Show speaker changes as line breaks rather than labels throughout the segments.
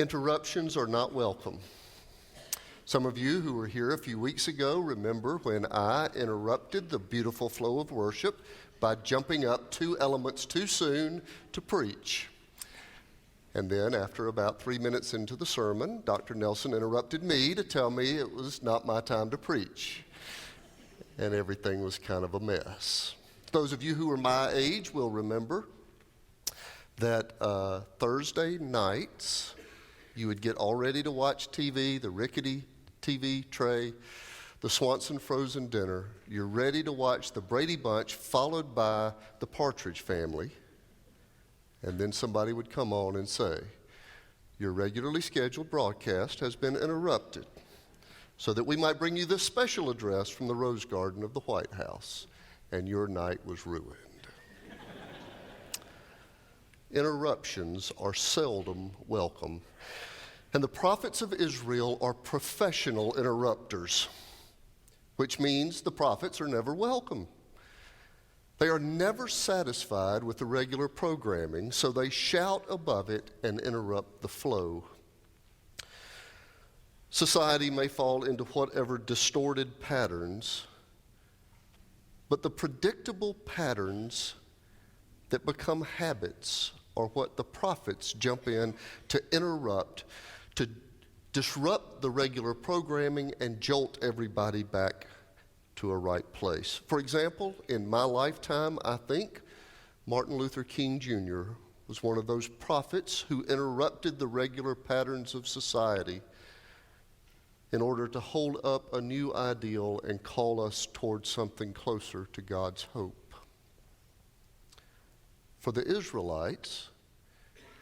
Interruptions are not welcome. Some of you who were here a few weeks ago remember when I interrupted the beautiful flow of worship by jumping up 2 elements too soon to preach. And then after about 3 minutes into the sermon, Dr. Nelson interrupted me to tell me it was not my time to preach. And everything was kind of a mess. Those of you who are my age will remember that Thursday nights, you would get all ready to watch TV, the rickety TV tray, the Swanson frozen dinner. You're ready to watch the Brady Bunch followed by the Partridge Family. And then somebody would come on and say, your regularly scheduled broadcast has been interrupted so that we might bring you this special address from the Rose Garden of the White House. And your night was ruined. Interruptions are seldom welcome. And the prophets of Israel are professional interrupters, which means the prophets are never welcome. They are never satisfied with the regular programming, so they shout above it and interrupt the flow. Society may fall into whatever distorted patterns, but the predictable patterns that become habits are what the prophets jump in to interrupt, to disrupt the regular programming and jolt everybody back to a right place. For example, in my lifetime, I think Martin Luther King Jr. was one of those prophets who interrupted the regular patterns of society in order to hold up a new ideal and call us towards something closer to God's hope. For the Israelites,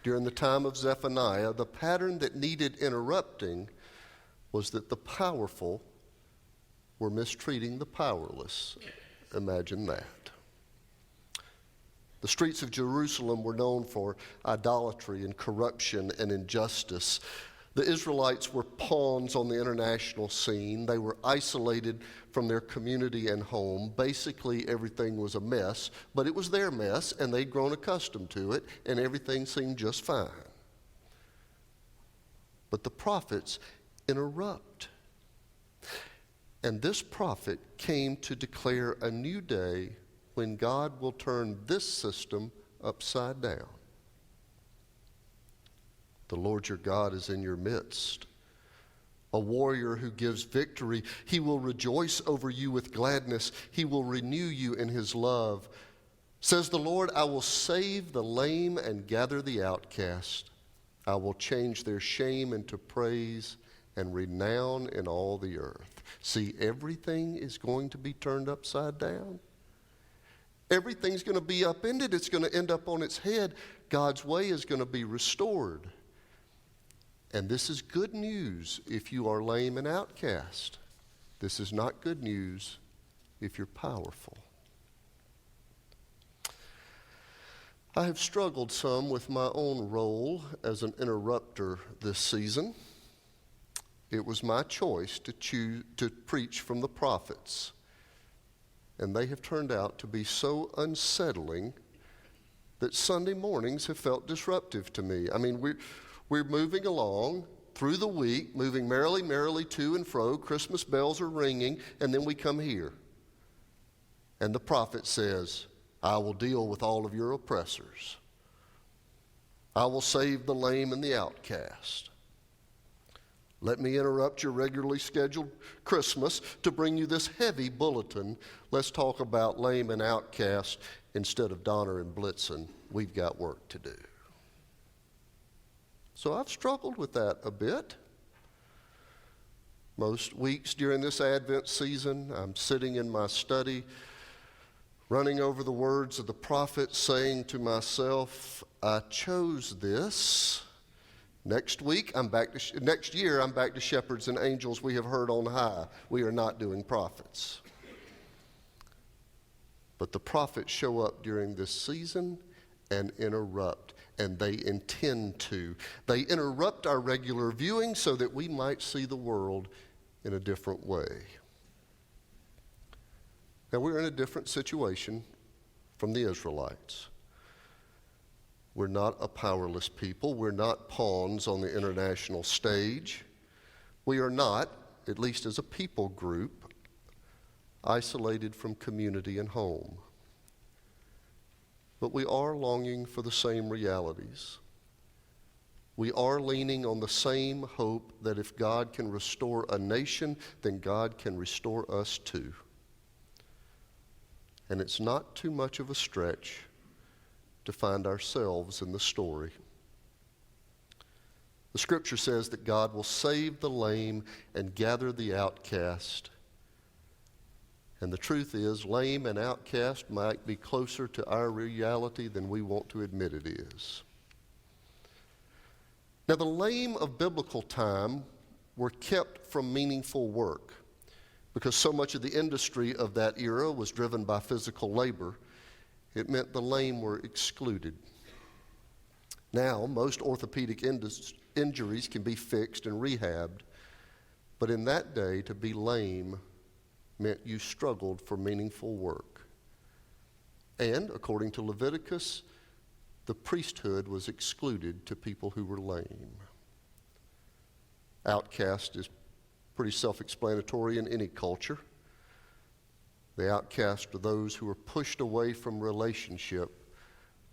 during the time of Zephaniah, the pattern that needed interrupting was that the powerful were mistreating the powerless. Imagine that. The streets of Jerusalem were known for idolatry and corruption and injustice. The Israelites were pawns on the international scene. They were isolated from their community and home. Basically, everything was a mess, but it was their mess, and they'd grown accustomed to it, and everything seemed just fine. But the prophets interrupt. And this prophet came to declare a new day when God will turn this system upside down. The Lord your God is in your midst, a warrior who gives victory. He will rejoice over you with gladness. He will renew you in his love. Says the Lord, I will save the lame and gather the outcast. I will change their shame into praise and renown in all the earth. See, everything is going to be turned upside down. Everything's going to be upended. It's going to end up on its head. God's way is going to be restored. And this is good news if you are lame and outcast. This is not good news if you're powerful. I have struggled some with my own role as an interrupter this season. It was my choice to choose to preach from the prophets. And they have turned out to be so unsettling that Sunday mornings have felt disruptive to me. I mean, we're moving along through the week, moving merrily, merrily to and fro. Christmas bells are ringing, and then we come here. And the prophet says, I will deal with all of your oppressors. I will save the lame and the outcast. Let me interrupt your regularly scheduled Christmas to bring you this heavy bulletin. Let's talk about lame and outcast instead of Donner and Blitzen. We've got work to do. So I've struggled with that a bit. Most weeks during this Advent season, I'm sitting in my study, running over the words of the prophet, saying to myself, I chose this. Next year, I'm back to shepherds and angels we have heard on high. We are not doing prophets. But the prophets show up during this season and interrupt. And they intend to. They interrupt our regular viewing so that we might see the world in a different way. Now, we're in a different situation from the Israelites. We're not a powerless people. We're not pawns on the international stage. We are not, at least as a people group, isolated from community and home. But we are longing for the same realities. We are leaning on the same hope that if God can restore a nation, then God can restore us too. And it's not too much of a stretch to find ourselves in the story. The scripture says that God will save the lame and gather the outcast. And the truth is, lame and outcast might be closer to our reality than we want to admit it is. Now, the lame of biblical time were kept from meaningful work because so much of the industry of that era was driven by physical labor. It meant the lame were excluded. Now, most orthopedic injuries can be fixed and rehabbed, but in that day, to be lame meant you struggled for meaningful work. And, according to Leviticus, the priesthood was excluded to people who were lame. Outcast is pretty self-explanatory in any culture. The outcast are those who are pushed away from relationship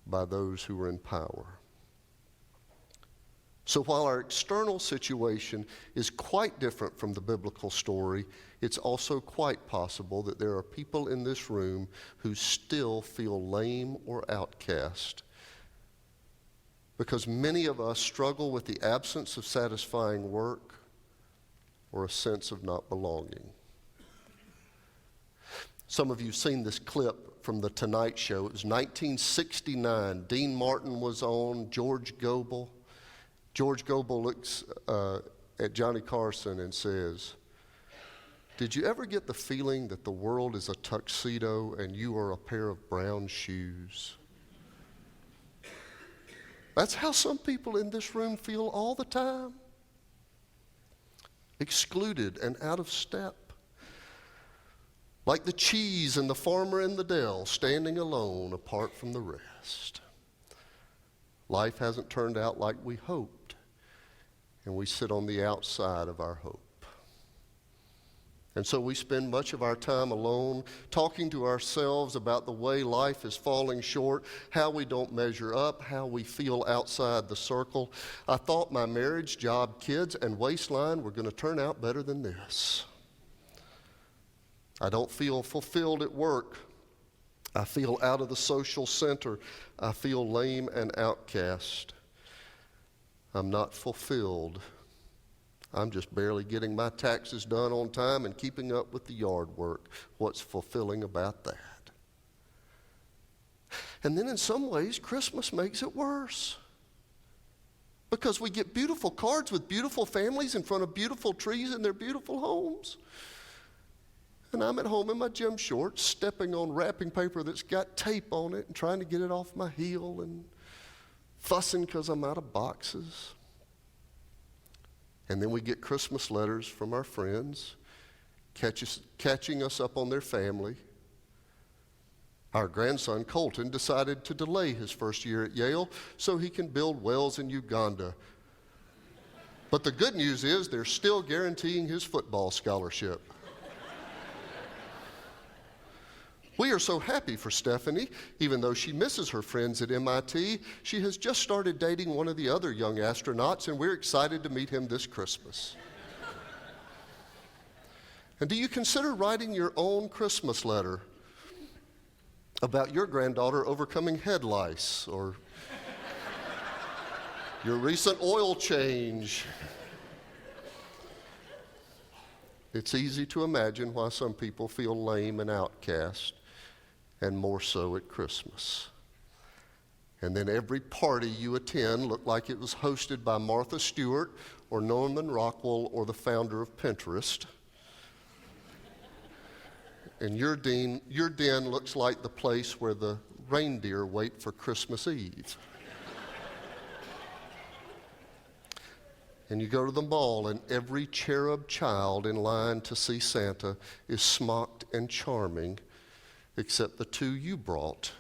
by those who are in power. So while our external situation is quite different from the biblical story, it's also quite possible that there are people in this room who still feel lame or outcast, because many of us struggle with the absence of satisfying work or a sense of not belonging. Some of you have seen this clip from The Tonight Show. It was 1969. Dean Martin was on, George Gobel. George Gobel looks at Johnny Carson and says, "Did you ever get the feeling that the world is a tuxedo and you are a pair of brown shoes?" That's how some people in this room feel all the time. Excluded and out of step. Like the cheese and the farmer in the dell, standing alone apart from the rest. Life hasn't turned out like we hoped, and we sit on the outside of our hope. And so we spend much of our time alone, talking to ourselves about the way life is falling short, how we don't measure up, how we feel outside the circle. I thought my marriage, job, kids, and waistline were going to turn out better than this. I don't feel fulfilled at work. I feel out of the social center. I feel lame and outcast. I'm not fulfilled. I'm just barely getting my taxes done on time and keeping up with the yard work. What's fulfilling about that? And then in some ways, Christmas makes it worse. Because we get beautiful cards with beautiful families in front of beautiful trees in their beautiful homes. And I'm at home in my gym shorts, stepping on wrapping paper that's got tape on it and trying to get it off my heel and fussing because I'm out of boxes. And then we get Christmas letters from our friends, catching us up on their family. Our grandson, Colton, decided to delay his first year at Yale so he can build wells in Uganda. But the good news is they're still guaranteeing his football scholarship. We are so happy for Stephanie. Even though she misses her friends at MIT, she has just started dating one of the other young astronauts, and we're excited to meet him this Christmas. And do you consider writing your own Christmas letter about your granddaughter overcoming head lice or your recent oil change? It's easy to imagine why some people feel lame and outcast, and more so at Christmas. And then every party you attend looked like it was hosted by Martha Stewart or Norman Rockwell or the founder of Pinterest. And your den looks like the place where the reindeer wait for Christmas Eve. And you go to the mall, and every cherub child in line to see Santa is smocked and charming, except the two you brought.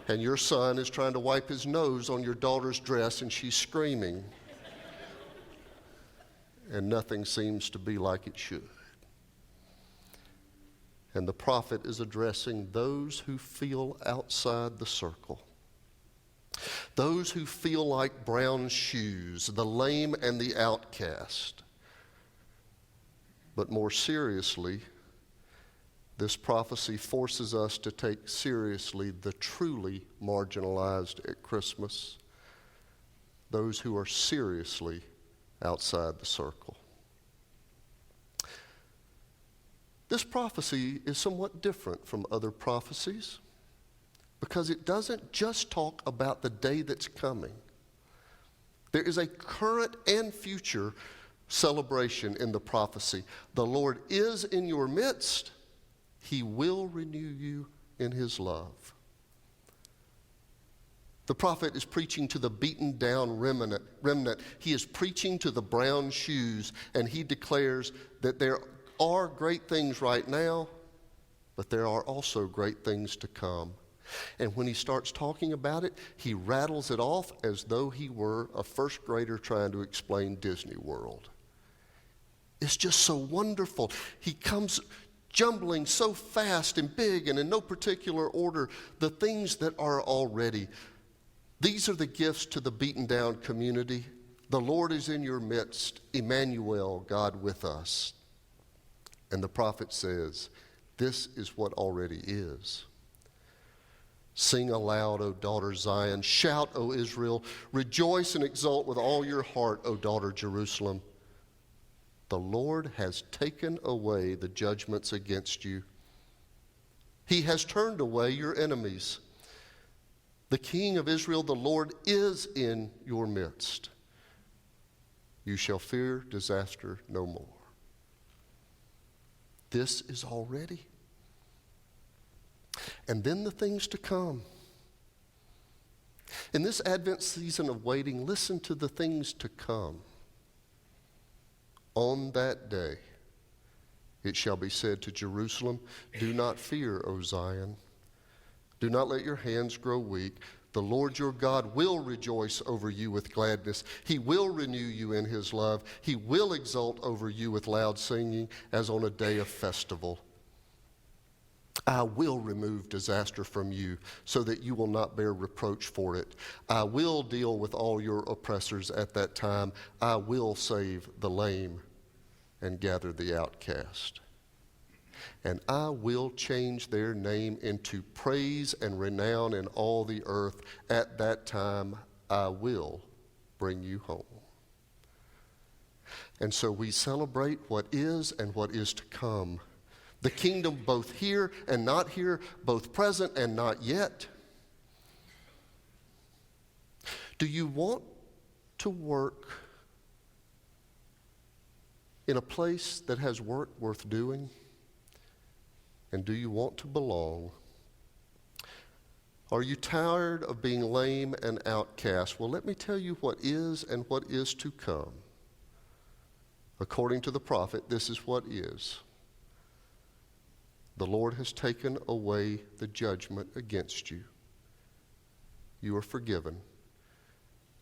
And your son is trying to wipe his nose on your daughter's dress and she's screaming. And nothing seems to be like it should. And the prophet is addressing those who feel outside the circle. Those who feel like brown shoes, the lame and the outcast. But more seriously, this prophecy forces us to take seriously the truly marginalized at Christmas, those who are seriously outside the circle. This prophecy is somewhat different from other prophecies because it doesn't just talk about the day that's coming. There is a current and future celebration in the prophecy. The Lord is in your midst. He will renew you in his love. The prophet is preaching to the beaten down remnant. He is preaching to the brown shoes, and he declares that there are great things right now, but there are also great things to come. And when he starts talking about it, he rattles it off as though he were a first grader trying to explain Disney World. It's just so wonderful. He comes jumbling so fast and big and in no particular order, the things that are already. These are the gifts to the beaten down community. The Lord is in your midst, Emmanuel, God with us. And the prophet says, this is what already is. Sing aloud, O daughter Zion. Shout, O Israel. Rejoice and exult with all your heart, O daughter Jerusalem. The Lord has taken away the judgments against you. He has turned away your enemies. The King of Israel, the Lord, is in your midst. You shall fear disaster no more. This is already. And then the things to come. In this Advent season of waiting, listen to the things to come. On that day, it shall be said to Jerusalem, do not fear, O Zion. Do not let your hands grow weak. The Lord your God will rejoice over you with gladness. He will renew you in his love. He will exult over you with loud singing as on a day of festival. I will remove disaster from you so that you will not bear reproach for it. I will deal with all your oppressors at that time. I will save the lame and gather the outcast. And I will change their name into praise and renown in all the earth. At that time, I will bring you home. And so we celebrate what is and what is to come. The kingdom both here and not here, both present and not yet. Do you want to work in a place that has work worth doing? And do you want to belong? Are you tired of being lame and outcast? Well, let me tell you what is and what is to come. According to the prophet, this is what is. The Lord has taken away the judgment against you. You are forgiven.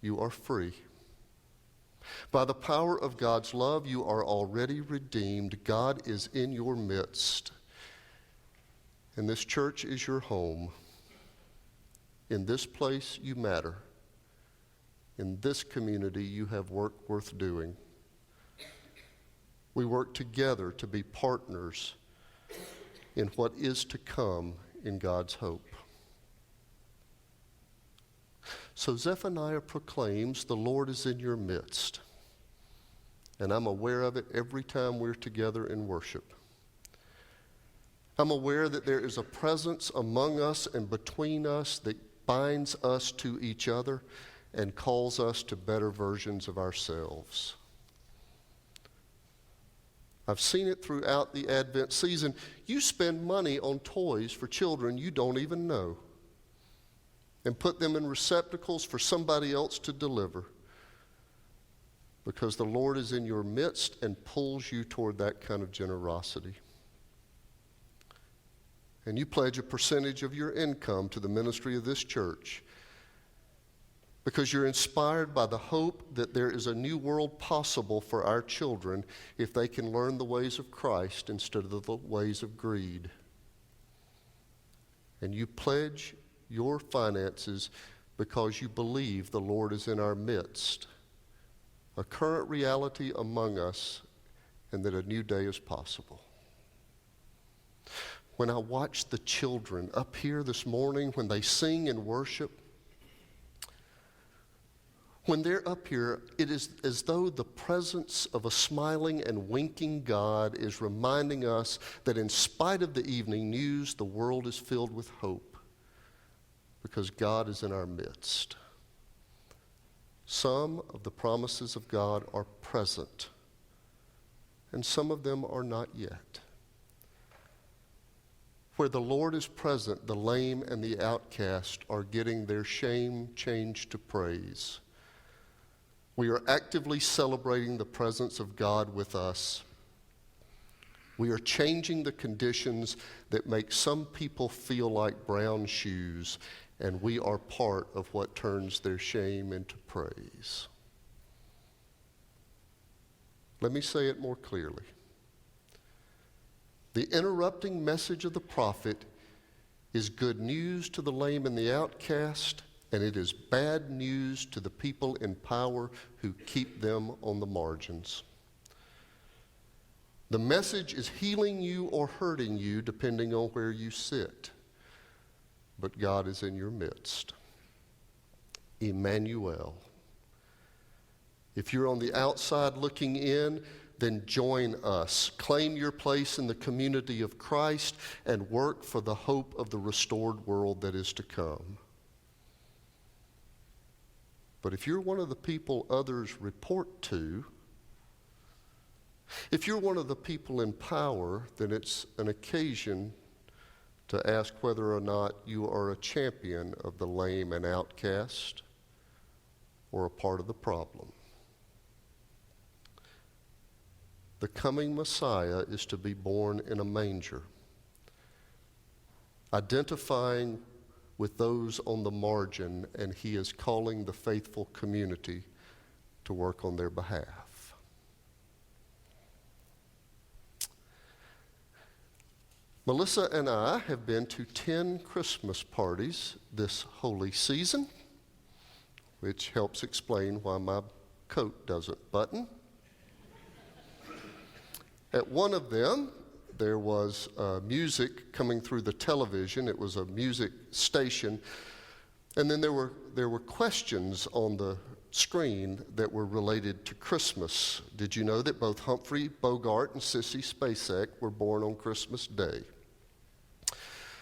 You are free. By the power of God's love, you are already redeemed. God is in your midst. And this church is your home. In this place, you matter. In this community, you have work worth doing. We work together to be partners in what is to come in God's hope. So Zephaniah proclaims, the Lord is in your midst. And I'm aware of it every time we're together in worship. I'm aware that there is a presence among us and between us that binds us to each other and calls us to better versions of ourselves. I've seen it throughout the Advent season. You spend money on toys for children you don't even know and put them in receptacles for somebody else to deliver because the Lord is in your midst and pulls you toward that kind of generosity. and you pledge a percentage of your income to the ministry of this church because you're inspired by the hope that there is a new world possible for our children if they can learn the ways of Christ instead of the ways of greed. And you pledge your finances because you believe the Lord is in our midst, a current reality among us, and that a new day is possible. When I watch the children up here this morning, when they sing and worship, when they're up here, it is as though the presence of a smiling and winking God is reminding us that in spite of the evening news, the world is filled with hope because God is in our midst. Some of the promises of God are present, and some of them are not yet. Where the Lord is present, the lame and the outcast are getting their shame changed to praise. We are actively celebrating the presence of God with us. We are changing the conditions that make some people feel like brown shoes, and we are part of what turns their shame into praise. Let me say it more clearly. The interrupting message of the prophet is good news to the lame and the outcast, and it is bad news to the people in power who keep them on the margins. The message is healing you or hurting you depending on where you sit. But God is in your midst. Emmanuel. If you're on the outside looking in, then join us. Claim your place in the community of Christ and work for the hope of the restored world that is to come. But if you're one of the people others report to, if you're one of the people in power, then it's an occasion to ask whether or not you are a champion of the lame and outcast or a part of the problem. The coming Messiah is to be born in a manger, identifying with those on the margin, and he is calling the faithful community to work on their behalf. Melissa and I have been to 10 Christmas parties this holy season, which helps explain why my coat doesn't button. At one of them, there was music coming through the television. It was a music station. And then there were questions on the screen that were related to Christmas. Did you know that both Humphrey Bogart and Sissy Spacek were born on Christmas Day?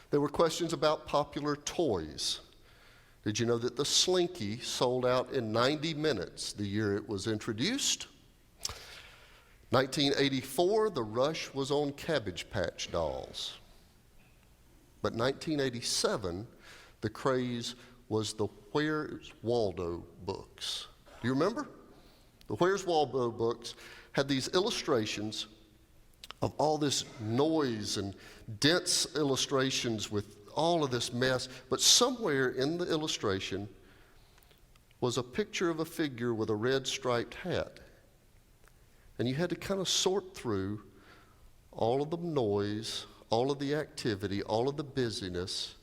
There were questions about popular toys. Did you know that the Slinky sold out in 90 minutes the year it was introduced? 1984, the rush was on Cabbage Patch Dolls. But 1987, the craze was the Where's Waldo books. Do you remember? The Where's Waldo books had these illustrations of all this noise and dense illustrations with all of this mess, but somewhere in the illustration was a picture of a figure with a red striped hat. And you had to kind of sort through all of the noise, all of the activity, all of the busyness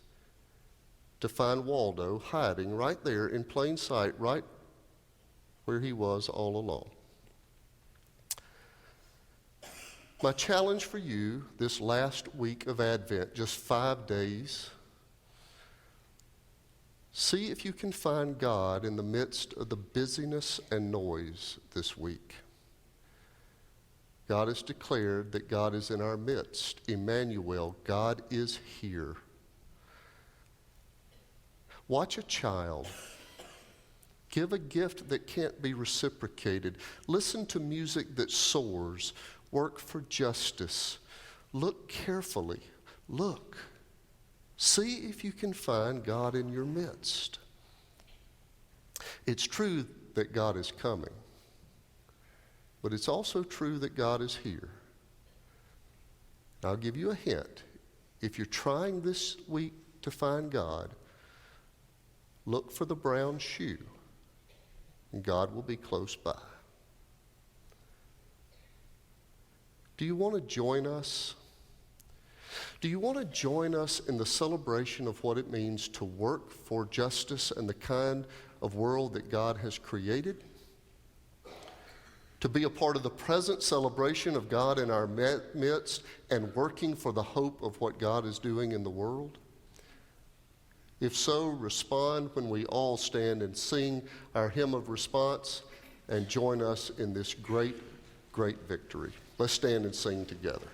to find Waldo hiding right there in plain sight, right where he was all along. My challenge for you this last week of Advent, just 5 days, see if you can find God in the midst of the busyness and noise this week. God has declared that God is in our midst. Emmanuel, God is here. Watch a child. Give a gift that can't be reciprocated. Listen to music that soars. Work for justice. Look carefully. Look. See if you can find God in your midst. It's true that God is coming. But it's also true that God is here. I'll give you a hint. If you're trying this week to find God, look for the brown shoe, and God will be close by. Do you want to join us? Do you want to join us in the celebration of what it means to work for justice and the kind of world that God has created? To be a part of the present celebration of God in our midst and working for the hope of what God is doing in the world? If so, respond when we all stand and sing our hymn of response and join us in this great, great victory. Let's stand and sing together.